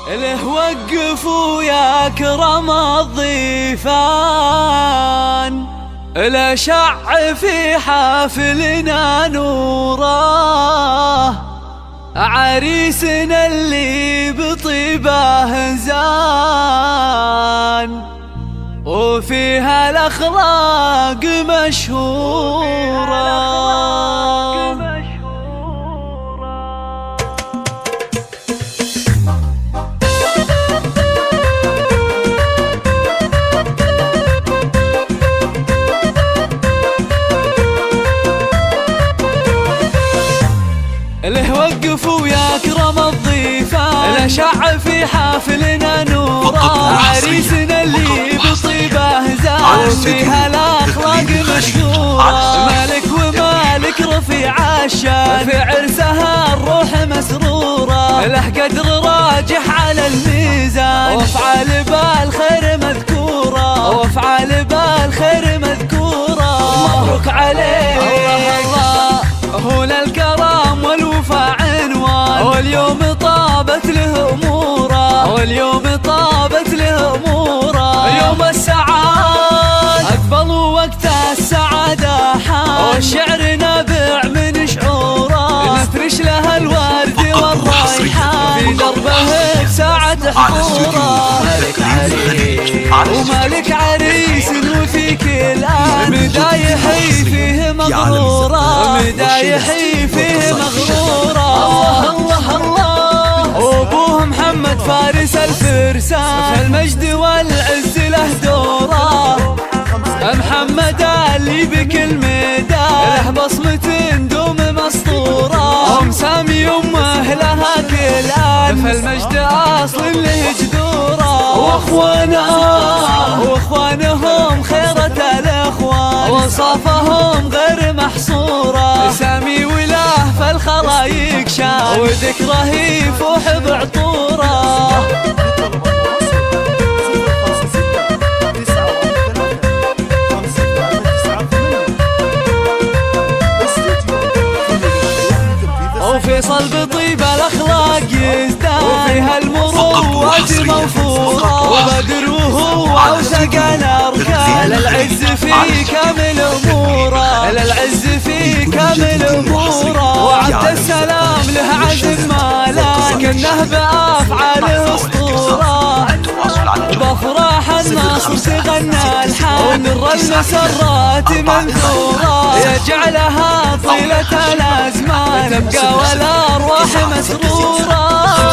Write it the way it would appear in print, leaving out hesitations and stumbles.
له وقفوا يا كرم الضيفان، له شع في حافلنا نوره، عريسنا اللي بطيبه زان، وفيها الأخلاق مشهورة. له وقفوا يا كرم الضيفان، له شع في حافلنا نورا، عريسنا اللي بطيبه زان، فيها الاخلاق مشهوره، مالك ومالك رفيع الشان، في عرسها الروح مسروره، له قدر راجح على الميزان، وافعال بالخير مذكوره، وافعال بالخير مذكوره. مبروك عليك الله هو للكرم والوفا عنوان، واليوم طابت له اموره، واليوم طابت له اموره، يوم السعاد اقبل وقت السعاده حان، والشعر نابع من شعوره، نفرش له الورد والريحان، في دربه بساعة حضوره. مالك عريس ومالك عريس، وفيك الآن مدايحي فيه مغرورة، مدايحي فيه مغرورة. الله الله وابوه محمد فارس الفرسان، في المجد والعز له دوره، محمد اللي بكل ميدان، له بصمة دوم مسطورة، ام سامي امه لها كل آن، في المجد اصل له جذوره، واخوانهم خيرة الاخوان، وصافهم غير محصورة، سامي وله في الخلايق شان، وذكره يفوح بعطوره. وفيصل بطيب الاخلاق يزداد، وفيها المروءات موفوره، وبدر وهو اوثق الاركان، العز في كامل اموره، العز في كامل اموره، وعبد السلام له عزم مالك، كنه بافعاله اسطوره، بافراح النصر تغنى الحان، در المسرات منثوره، يجعلها طيله الازمان تبقى والارواح مسروره.